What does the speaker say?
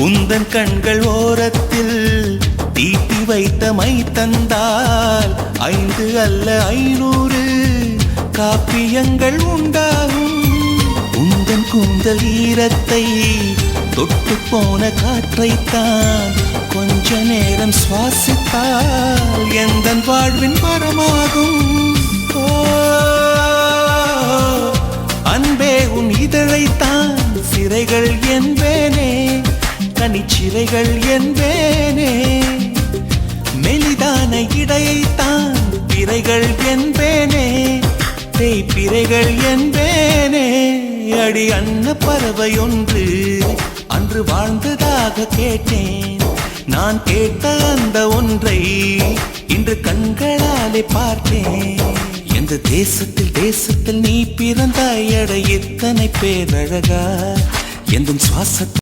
உந்தன் கண்கள் ஓரத்தில் தீட்டி வைத்த மை தந்தால் 5 அல்ல 500 காப்பியங்கள் உண்டாகும். உந்தன் கூந்தல் ஈரத்தை தொட்டு போன காற்றைத்தான் கொஞ்ச நேரம் சுவாசித்தால் எந்தன் வாழ்வின் மரமாகும். அன்பே உன் இதழைத்தான் சிறைகள் என்பேனே, கனிச்சிறைகள் என்பேனே. மெலிதான இடையைத்தான் பிறைகள் என்பேனே, தேய்பிறைகள் என்பேனே. அடி அன்ன பறவை ஒன்று அன்று வாழ்ந்ததாக கேட்டேன். நான் கேட்ட அந்த ஒன்றை இன்று கண்களாலே பார்த்தேன். எந்த தேசத்தில் நீ பிறந்தாய், அட எத்தனை பேரழகா. எந்த சுவாசத்தில்